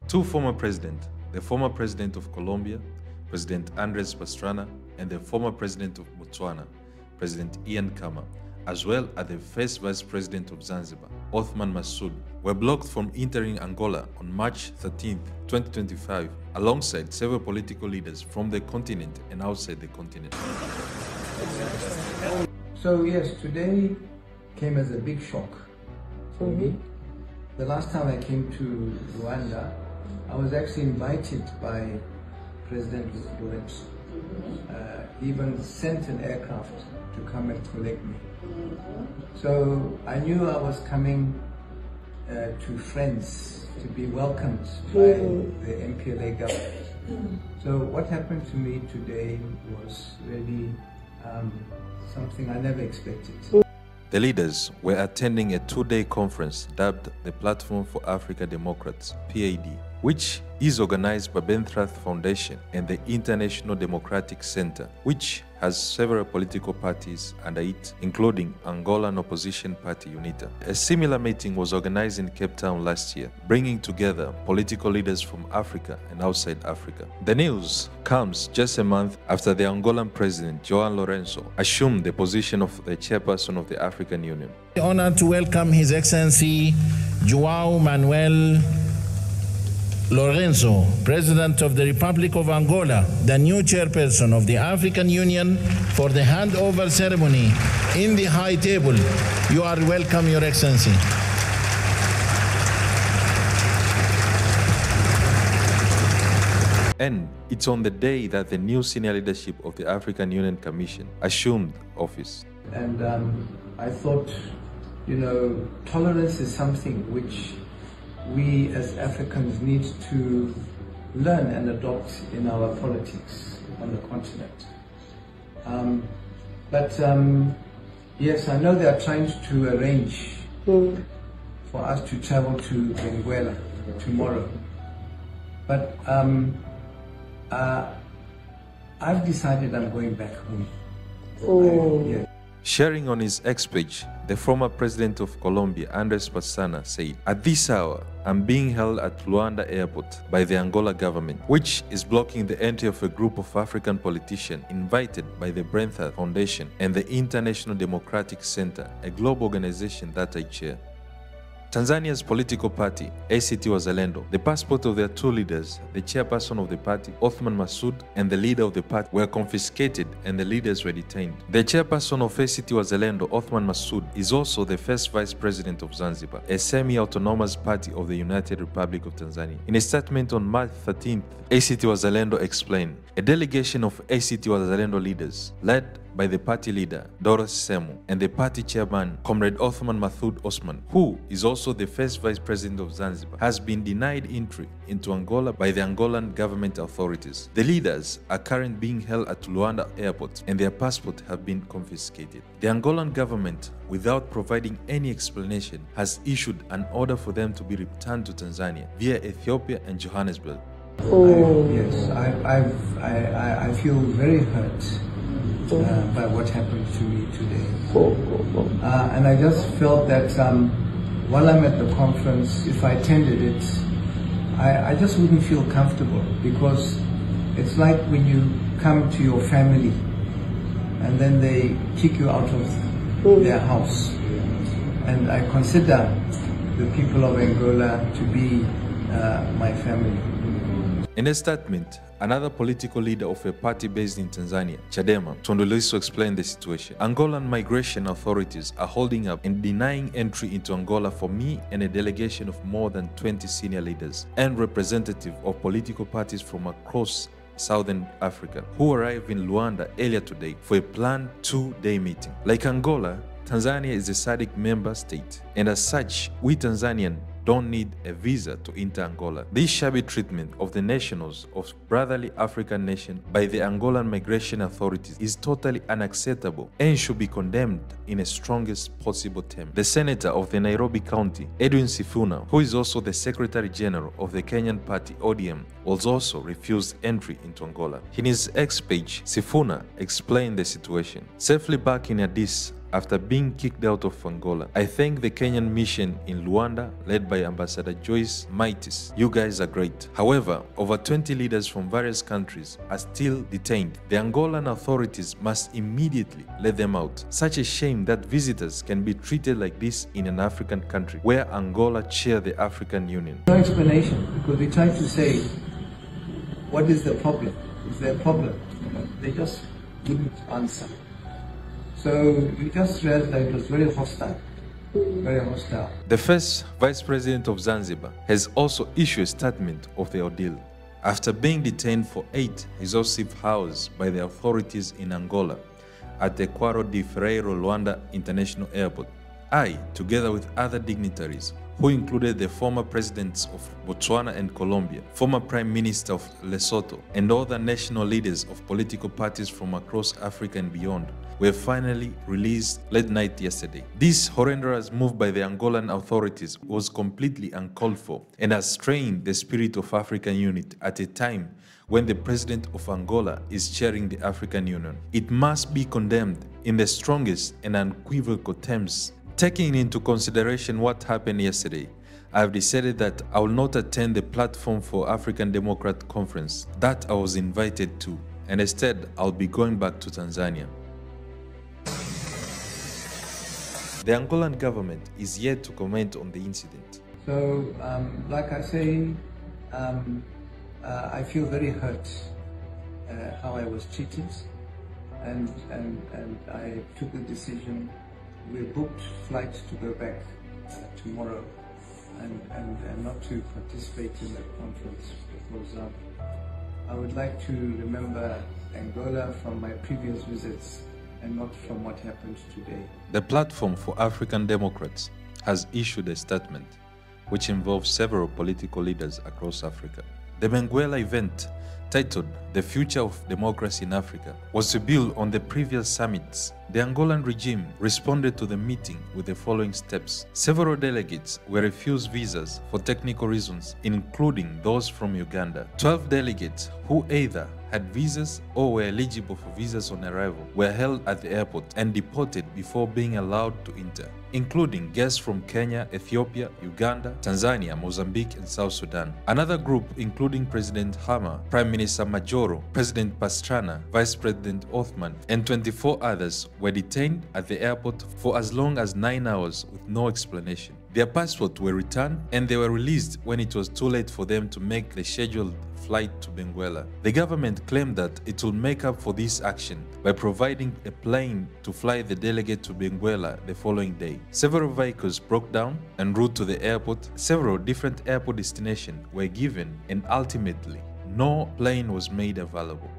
Two former presidents, the former president of Colombia, President Andres Pastrana, and the former president of Botswana, President Ian Khama, as well as the first vice president of Zanzibar, Othman Masoud, were blocked from entering Angola on March 13, 2025, alongside several political leaders from the continent and outside the continent. So yes, today came as a big shock for me. The last time I came to Rwanda, I was actually invited by President Lorenzo. He even sent an aircraft to come and collect me. So I knew I was coming to friends, to be welcomed by the MPLA government. So what happened to me today was really something I never expected. The leaders were attending a two-day conference dubbed the Platform for Africa Democrats, PAD, which is organized by Benthrath Foundation and the International Democratic Center, which has several political parties under it, including Angolan opposition party UNITA. A similar meeting was organized in Cape Town last year, bringing together political leaders from Africa and outside Africa. The news comes just a month after the Angolan president, João Lourenço, assumed the position of the chairperson of the African Union. Honored to welcome His Excellency João Manuel Lourenço, President of the Republic of Angola, the new chairperson of the African Union, for the handover ceremony in the high table. You are welcome, Your Excellency. And it's on the day that the new senior leadership of the African Union Commission assumed office. And I thought, tolerance is something which we as Africans need to learn and adopt in our politics on the continent. Yes, I know they are trying to arrange for us to travel to Benguela tomorrow. But I've decided I'm going back home. Sharing on his X page, the former president of Colombia, Andres Pastrana, said, "At this hour, I'm being held at Luanda airport by the Angola government, which is blocking the entry of a group of African politicians invited by the Benthrath Foundation and the International Democratic Center, a global organization that I chair." Tanzania's political party, ACT Wazalendo, the passport of their two leaders, the chairperson of the party, Othman Masoud, and the leader of the party, were confiscated and the leaders were detained. The chairperson of ACT Wazalendo, Othman Masoud, is also the first vice president of Zanzibar, a semi-autonomous party of the United Republic of Tanzania. In a statement on March 13th, ACT Wazalendo explained, a delegation of ACT Wazalendo leaders, led by the party leader, Doris Semu, and the party chairman, Comrade Othman Masoud Osman, who is also the first vice president of Zanzibar, has been denied entry into Angola by the Angolan government authorities. The leaders are currently being held at Luanda airport and their passports have been confiscated. The Angolan government, without providing any explanation, has issued an order for them to be returned to Tanzania via Ethiopia and Johannesburg. I feel very hurt by what happened to me today. And I just felt that while I'm at the conference, if I attended it, I just wouldn't feel comfortable, because it's like when you come to your family and then they kick you out of their house. And I consider the people of Angola to be my family. In a statement, another political leader of a party based in Tanzania, Chadema, Tundu Lissu, explained the situation. Angolan migration authorities are holding up and denying entry into Angola for me and a delegation of more than 20 senior leaders and representatives of political parties from across Southern Africa, who arrived in Luanda earlier today for a planned two-day meeting. Like Angola, Tanzania is a SADC member state, and as such, we Tanzanians don't need a visa to enter Angola. This shabby treatment of the nationals of brotherly African nation by the Angolan migration authorities is totally unacceptable and should be condemned in the strongest possible term. The senator of the Nairobi County, Edwin Sifuna, who is also the Secretary General of the Kenyan party ODM, was also refused entry into Angola. In his X page, Sifuna explained the situation. Safely back in Addis after being kicked out of Angola. I thank the Kenyan mission in Luanda, led by Ambassador Joyce Maitis. You guys are great. However, over 20 leaders from various countries are still detained. The Angolan authorities must immediately let them out. Such a shame that visitors can be treated like this in an African country where Angola chair the African Union. No explanation, because we tried to say, what is the problem? Is there a problem? They just didn't answer. So we just realized that it was very hostile. Very hostile. The first Vice President of Zanzibar has also issued a statement of the ordeal. After being detained for 8 exhaustive hours by the authorities in Angola at the Quaro de Ferreiro Luanda International Airport, I, together with other dignitaries, who included the former presidents of Botswana and Colombia, former Prime Minister of Lesotho, and other national leaders of political parties from across Africa and beyond, were finally released late night yesterday. This horrendous move by the Angolan authorities was completely uncalled for and has strained the spirit of African unity at a time when the president of Angola is chairing the African Union. It must be condemned in the strongest and unequivocal terms. Taking into consideration what happened yesterday, I have decided that I will not attend the Platform for African Democrat conference that I was invited to, and instead I'll be going back to Tanzania. The Angolan government is yet to comment on the incident. So, like I say, I feel very hurt how I was treated, and I took the decision. We booked flights to go back tomorrow and not to participate in the conference because I would like to remember Angola from my previous visits and not from what happened today. The Platform for African Democrats has issued a statement which involves several political leaders across Africa. The Benguela event, titled The Future of Democracy in Africa, was to build on the previous summits. The Angolan regime responded to the meeting with the following steps. Several delegates were refused visas for technical reasons, including those from Uganda. 12 delegates who either had visas or were eligible for visas on arrival were held at the airport and deported before being allowed to enter, including guests from Kenya, Ethiopia, Uganda, Tanzania, Mozambique, and South Sudan. Another group, including President Hama, Prime Minister Majoro, President Pastrana, Vice President Othman, and 24 others, were detained at the airport for as long as 9 hours with no explanation. Their passports were returned and they were released when it was too late for them to make the scheduled flight to Benguela. The government claimed that it will make up for this action by providing a plane to fly the delegate to Benguela the following day. Several vehicles broke down en route to the airport. Several different airport destinations were given and ultimately no plane was made available.